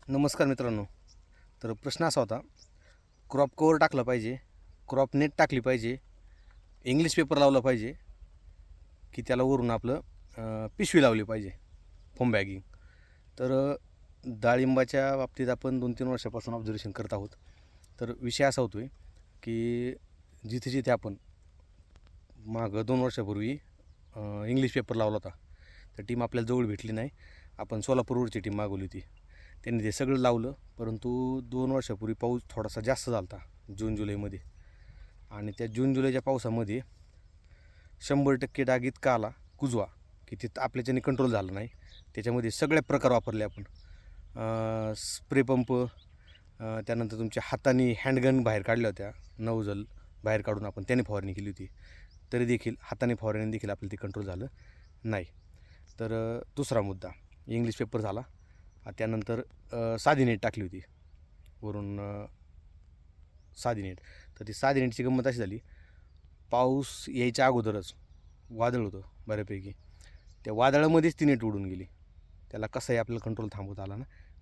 नमस्कार मित्रांनो. तर प्रश्न असा होता, क्रॉप कवर टाकलं पाहिजे, क्रॉप नेट टाकली पाहिजे, इंग्लिश पेपर लावला पाहिजे की त्याला वरून आपलं पिशवी लावली पाहिजे, फोम बॅगिंग. तर डाळिंबाच्या बाबतीत आपण 2-3 वर्षापासून ऑब्झर्वेशन करत आहोत. तर विषय असा होतो आहे की जिथे जिथे आपण मागं 2 वर्षापूर्वी इंग्लिश पेपर लावला होता, तर टीम आपल्याला जवळ भेटली नाही. आपण सोलापूरवरची टीम मागवली होती. त्यांनी ते सगळं लावलं, परंतु 2 वर्षापूर्वी पाऊस थोडासा जास्त झाला होता जून जुलैमध्ये. आणि त्या जून जुलैच्या पावसामध्ये 100% डाग इतका आला कुजवा की ते आपल्याच्याने कंट्रोल झालं नाही. त्याच्यामध्ये सगळे प्रकार वापरले आपण, स्प्रे पंप, त्यानंतर तुमच्या हाताने हँडगन बाहेर काढल्या होत्या, नौजल बाहेर काढून आपण त्याने फवारणी केली होती. तरी देखील हाताने फवारणी देखील आपल्याला ते कंट्रोल झालं नाही. तर दुसरा मुद्दा इंग्लिश पेपर झाला. त्यानंतर साधी नेट टाकली होती वरून, साधी नेट. तर ती साधी नेटची गंमत अशी झाली, पाऊस यायच्या अगोदरच वादळ होतं बऱ्यापैकी. त्या वादळामध्येच ती नेट उडून गेली. त्याला कसंही आपल्याला कंट्रोल थांबवता आला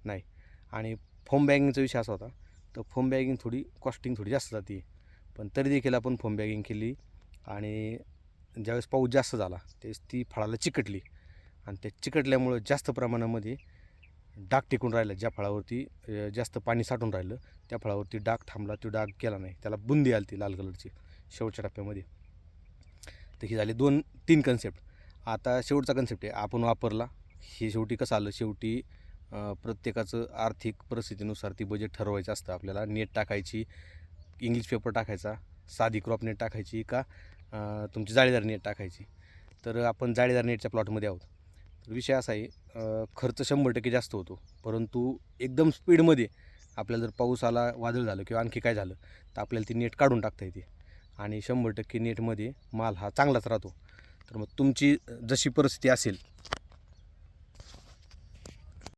नाही. आणि फोम बॅगिंगचा विषय असा होता, तर फोम बॅगिंग कॉस्टिंग थोडी जास्त जाते, पण तरी देखील आपण फोम बॅगिंग केली. आणि ज्यावेळेस पाऊस जास्त झाला त्यावेळेस ती फळाला चिकटली, आणि त्या चिकटल्यामुळं जास्त प्रमाणामध्ये डाग टिकून राहिला. ज्या फळावरती जास्त पाणी साठून राहिलं त्या फळावरती डाग थांबला, तो डाग गेला नाही, त्याला बुंदी आली ती लाल कलरची शेवटच्या टप्प्यामध्ये. तर ही झाली 2-3 कन्सेप्ट. आता शेवटचा कन्सेप्ट आहे आपण वापरला. हे शेवटी कसं आलं, शेवटी प्रत्येकाचं आर्थिक परिस्थितीनुसार ती बजेट ठरवायचं असतं आपल्याला. नेट टाकायची, इंग्लिश पेपर टाकायचा, साधी क्रॉप नेट टाकायची का तुमची जाळीदार नेट टाकायची. तर आपण जाळीदार नेटच्या प्लॉटमध्ये आहोत. तर विषय असा आहे, खर्च 100% जास्त होतो, परंतु एकदम स्पीडमध्ये आपल्याला जर पाऊस आला, वादळ झालं किंवा आणखी काय झालं, तर आपल्याला ती नेट काढून टाकता येते आणि 100% नेटमध्ये माल हा चांगलाच राहतो. तर मग तुमची जशी परिस्थिती असेल